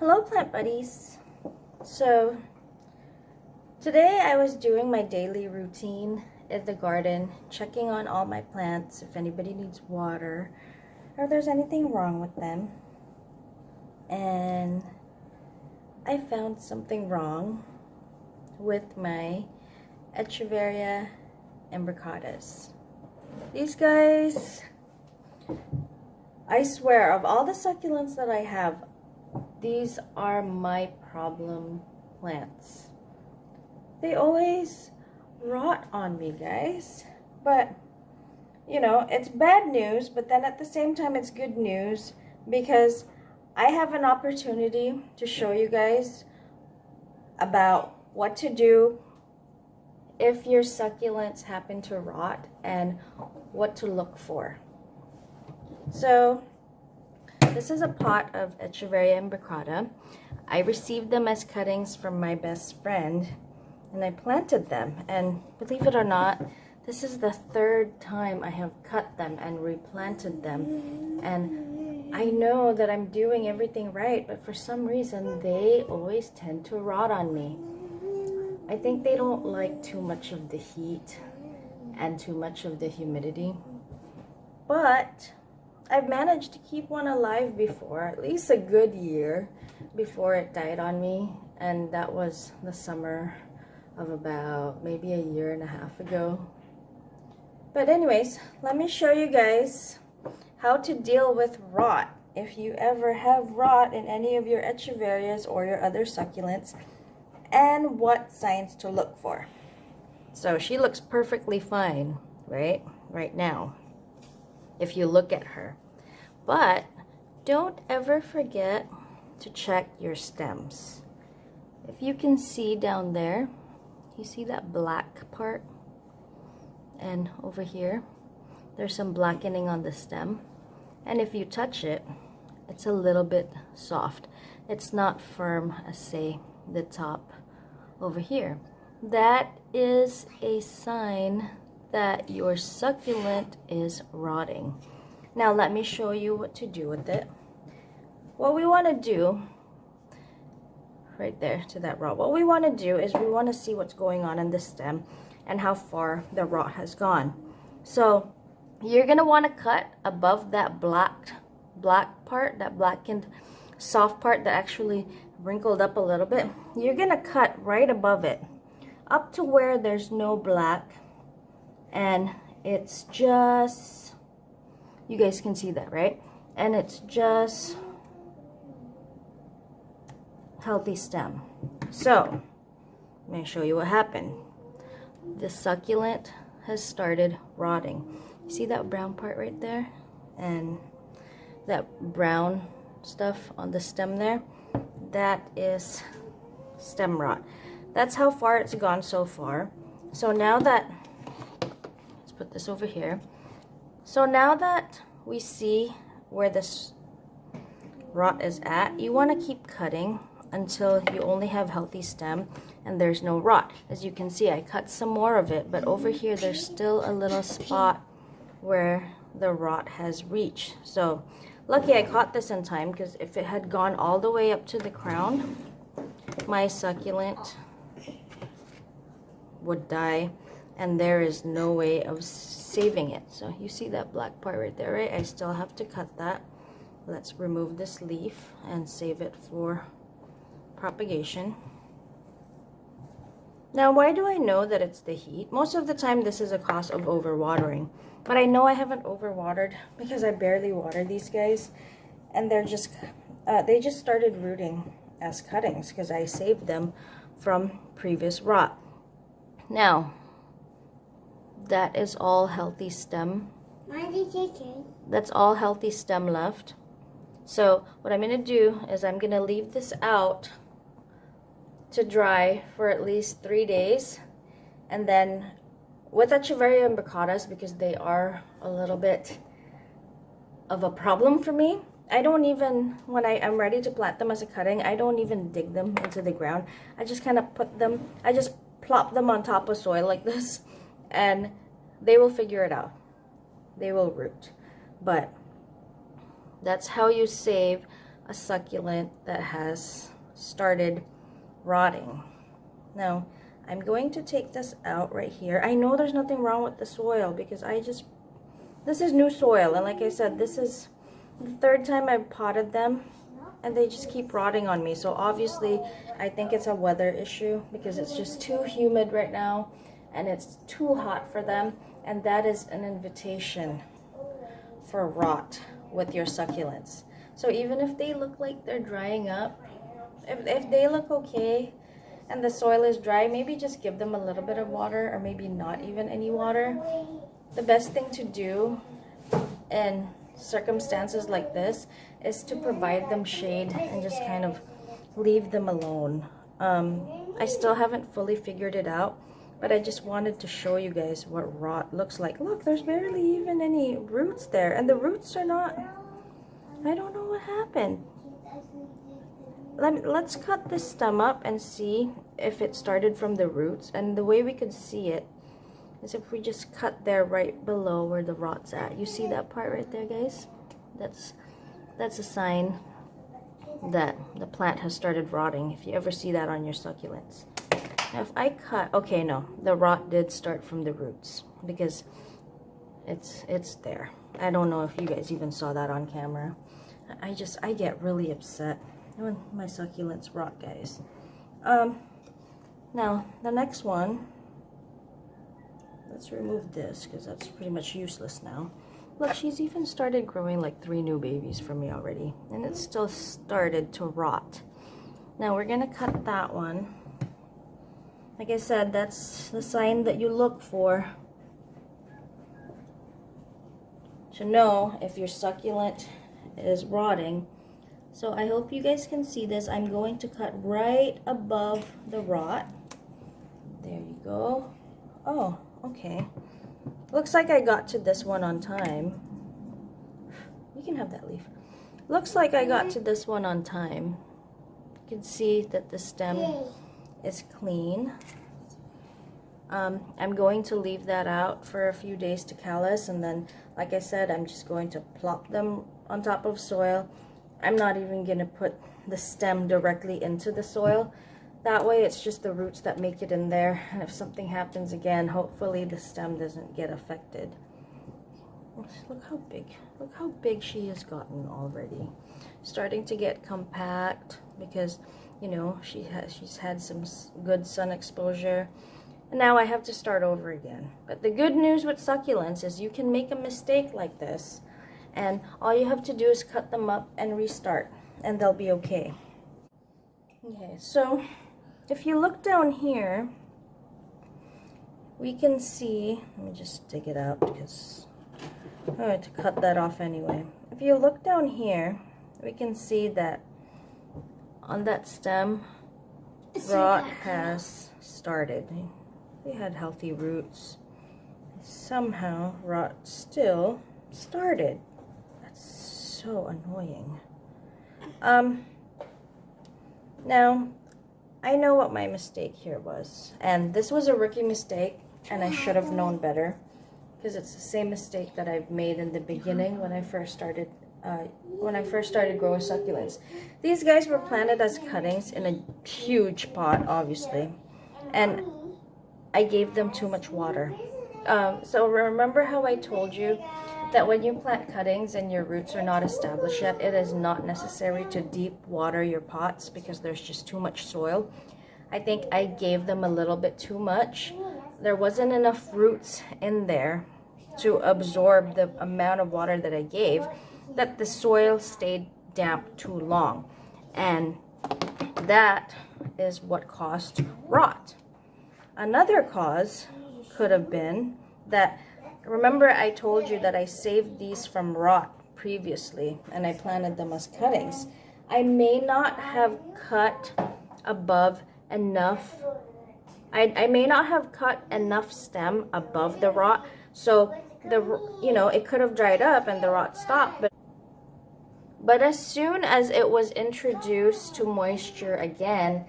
Hello plant buddies. So today I was doing my daily routine in the garden, checking on all my plants if anybody needs water or if there's anything wrong with them. And I found something wrong with my echeveria imbricattas. These guys, I swear, of all the succulents that I have, these are my problem plants. They always rot on me, guys. But, you know, it's bad news, but then at the same time it's good news because I have an opportunity to show you guys about what to do if your succulents happen to rot and what to look for. So this is a pot of echeveria imbricatta. I received them as cuttings from my best friend and I planted them, and believe it or not, this is the third time I have cut them and replanted them. And I know that I'm doing everything right, but for some reason they always tend to rot on me. I think they don't like too much of the heat and too much of the humidity. But I've managed to keep one alive before, at least a good year before it died on me. And that was the summer of about maybe a year and a half ago. But anyways, let me show you guys how to deal with rot. If you ever have rot in any of your echeverias or your other succulents, and what signs to look for. So she looks perfectly fine, right now, if you look at her. But don't ever forget to check your stems. If you can see down there, you see that black part? And over here, there's some blackening on the stem. And if you touch it, it's a little bit soft. It's not firm as, say, the top over here. That is a sign that your succulent is rotting. Now let me show you what to do with it. What we want to do, right there to that rot, what we want to do is we want to see what's going on in the stem and how far the rot has gone. So you're going to want to cut above that black part, that blackened soft part that actually wrinkled up a little bit. You're going to cut right above it up to where there's no black, and it's just, you guys can see that, right? And it's just healthy stem. So let me show you what happened. The succulent has started rotting. You see that brown part right there and that brown stuff on the stem there? That is stem rot. That's how far it's gone so far. So now that, let's put this over here. So now that we see where this rot is at, you want to keep cutting until you only have healthy stem and there's no rot. As you can see, I cut some more of it, but over here there's still a little spot where the rot has reached. So lucky I caught this in time, because if it had gone all the way up to the crown, my succulent would die and there is no way of saving it. So you see that black part right there, right? I still have to cut that. Let's remove this leaf and save it for propagation. Now, why do I know that it's the heat? Most of the time this is a cause of overwatering, but I know I haven't overwatered because I barely water these guys, and they're just they just started rooting as cuttings because I saved them from previous rot. Now that is all healthy stem. That's all healthy stem left. So what I'm going to do is I'm going to leave this out to dry for at least 3 days, and then with echeveria imbricattas, because they are a little bit of a problem for me, I don't even, when I'm ready to plant them as a cutting, I don't even dig them into the ground. I just kind of put them, I just plop them on top of soil like this, and they will figure it out. They will root. But that's how you save a succulent that has started rotting. Now, I'm going to take this out right here. I know there's nothing wrong with the soil because this is new soil. And like I said, this is the third time I've potted them and they just keep rotting on me. So obviously, I think it's a weather issue because it's just too humid right now and it's too hot for them. And that is an invitation for rot with your succulents. So even if they look like they're drying up, if they look okay and the soil is dry, maybe just give them a little bit of water or maybe not even any water. The best thing to do in circumstances like this is to provide them shade and just kind of leave them alone. I still haven't fully figured it out, but I just wanted to show you guys what rot looks like. Look, there's barely even any roots there, and the roots are not, I don't know what happened. Let's cut this stem up and see if it started from the roots. And the way we could see it is if we just cut there right below where the rot's at. You see that part right there, guys? That's a sign that the plant has started rotting, if you ever see that on your succulents. Now if I cut, okay, no, the rot did start from the roots because it's there. I don't know if you guys even saw that on camera. I get really upset when my succulents rot, guys. Now the next one, let's remove this because that's pretty much useless now. Look, she's even started growing like 3 new babies for me already, and it still started to rot. Now we're gonna cut that one. Like I said, that's the sign that you look for to know if your succulent is rotting. So I hope you guys can see this. I'm going to cut right above the rot. There you go. Oh, okay. Looks like I got to this one on time. You can have that leaf. Looks like I got to this one on time. You can see that the stem is clean. I'm going to leave that out for a few days to callus, and then, like I said, I'm just going to plop them on top of soil. I'm not even going to put the stem directly into the soil. That way it's just the roots that make it in there, and if something happens again, hopefully the stem doesn't get affected. Look how big she has gotten already. Starting to get compact because, you know, she's had some good sun exposure. And now I have to start over again. But the good news with succulents is you can make a mistake like this, and all you have to do is cut them up and restart, and they'll be okay. Okay, so if you look down here, we can see, let me just dig it out because I'm going to cut that off anyway. If you look down here, we can see that on that stem, rot has started. They had healthy roots. Somehow, rot still started. That's so annoying. Now, I know what my mistake here was. And this was a rookie mistake, and I should have known better. Because it's the same mistake that I've made in the beginning when I first started growing succulents. These guys were planted as cuttings in a huge pot, obviously. And I gave them too much water. So remember how I told you that when you plant cuttings and your roots are not established yet, it is not necessary to deep water your pots because there's just too much soil. I think I gave them a little bit too much. There wasn't enough roots in there to absorb the amount of water that I gave, that the soil stayed damp too long. And that is what caused rot. Another cause could have been that, remember I told you that I saved these from rot previously and I planted them as cuttings. I may not have cut above enough. I may not have cut enough stem above the rot, so it could have dried up and the rot stopped. But as soon as it was introduced to moisture again,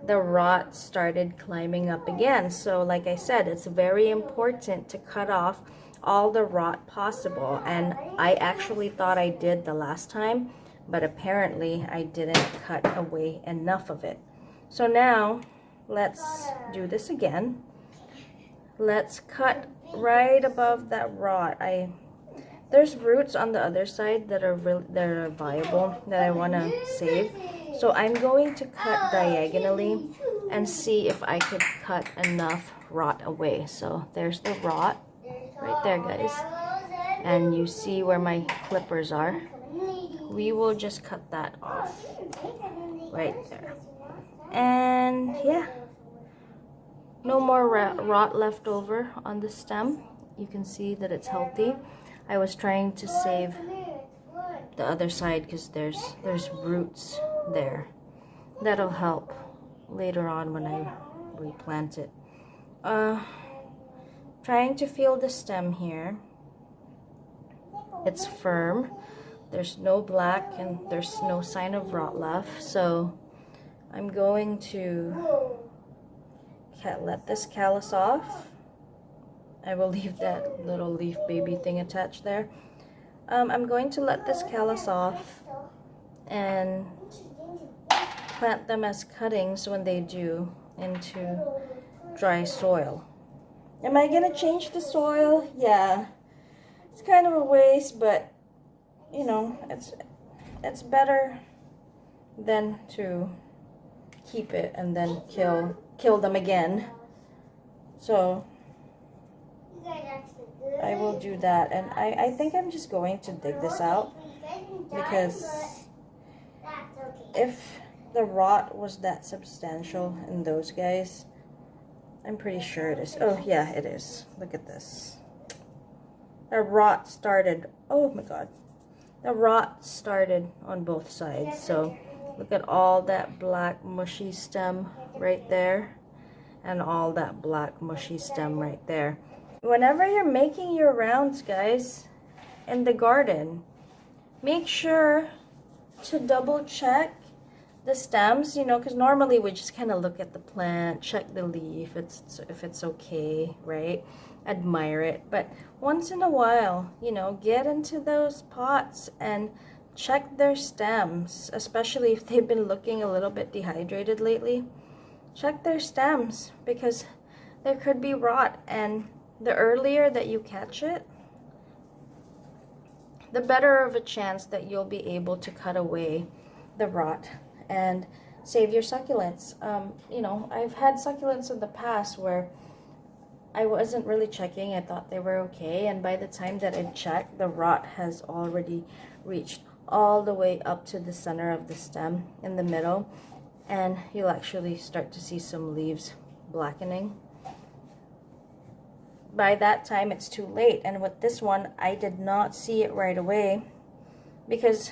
the rot started climbing up again. So like I said, it's very important to cut off all the rot possible, and I actually thought I did the last time, but apparently I didn't cut away enough of it. So now let's do this again. Let's cut right above that rot. There's roots on the other side that are viable that I want to save. So I'm going to cut diagonally and see if I could cut enough rot away. So there's the rot right there, guys. And you see where my clippers are. We will just cut that off right there. And yeah, no more rot left over on the stem. You can see that it's healthy. I was trying to save the other side because there's roots there. That'll help later on when I replant it. Trying to feel the stem here. It's firm. There's no black and there's no sign of rot left. So I'm going to let this callus off. I will leave that little leaf baby thing attached there. I'm going to let this callus off and plant them as cuttings when they do into dry soil. Am I gonna change the soil? Yeah, it's kind of a waste, but you know, it's better than to keep it and then kill them again. So I will do that, and I think I'm just going to dig this out, because if the rot was that substantial in those guys, I'm pretty sure it is. Oh yeah, it is. Look at this. The rot started, oh my god, the rot started on both sides. So look at all that black mushy stem right there, and all that black mushy stem right there. Whenever you're making your rounds, guys, in the garden, make sure to double check the stems, you know, because normally we just kind of look at the plant, check the leaf, if it's okay, right? Admire it. But once in a while, you know, get into those pots and check their stems, especially if they've been looking a little bit dehydrated lately. Check their stems, because there could be rot, and the earlier that you catch it, the better of a chance that you'll be able to cut away the rot and save your succulents. You know, I've had succulents in the past where I wasn't really checking. I thought they were okay, and by the time that I checked, the rot has already reached all the way up to the center of the stem in the middle, and you'll actually start to see some leaves blackening. By that time, it's too late. And with this one, I did not see it right away because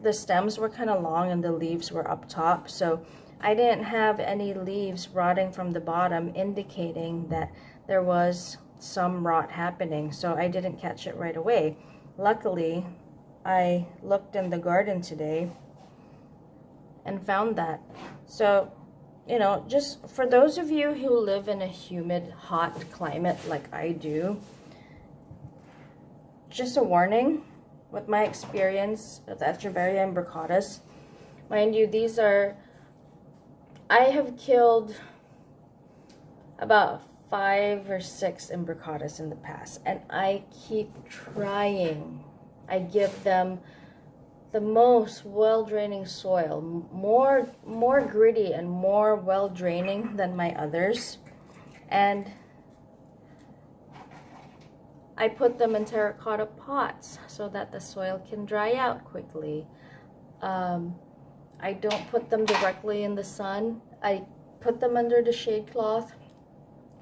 the stems were kind of long and the leaves were up top. So I didn't have any leaves rotting from the bottom, indicating that there was some rot happening. So I didn't catch it right away. Luckily, I looked in the garden today and found that. So, you know, just for those of you who live in a humid, hot climate like I do, just a warning, with my experience with echeveria imbricatus, mind you, these are, I have killed about 5 or 6 imbricatus in the past, and I keep trying. I give them the most well-draining soil, more gritty and more well-draining than my others, and I put them in terracotta pots so that the soil can dry out quickly. I don't put them directly in the sun. I put them under the shade cloth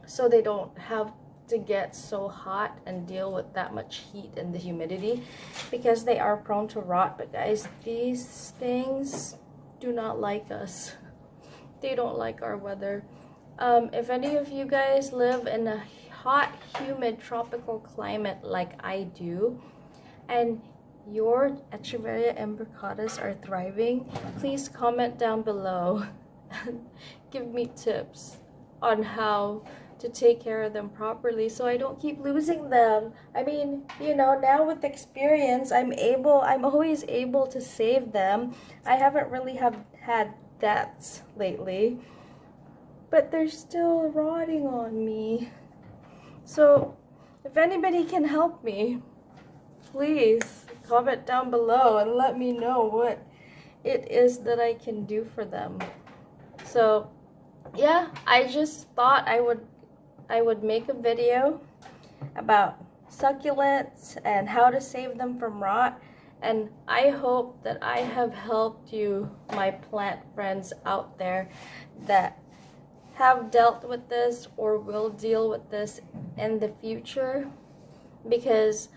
so they don't have to get so hot and deal with that much heat and the humidity, because they are prone to rot. But guys, these things do not like us. They don't like our weather. If any of you guys live in a hot, humid, tropical climate like I do, and your echeveria imbricatus are thriving, please comment down below and give me tips on how to take care of them properly so I don't keep losing them. I mean, you know, now with experience, I'm always able to save them. I haven't really had deaths lately, but they're still rotting on me. So if anybody can help me, please comment down below and let me know what it is that I can do for them. So yeah, I just thought I would make a video about succulents and how to save them from rot, and I hope that I have helped you, my plant friends out there that have dealt with this or will deal with this in the future, because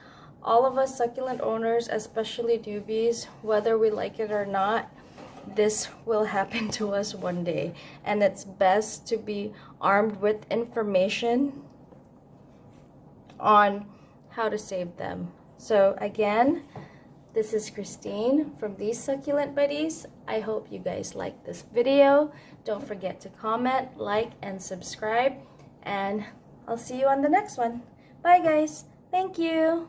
all of us succulent owners, especially newbies, whether we like it or not, this will happen to us one day, and it's best to be armed with information on how to save them. So again, this is Christine from these Succulent Buddies. I hope you guys like this video. Don't forget to comment, like, and subscribe, and I'll see you on the next one. Bye guys. Thank you.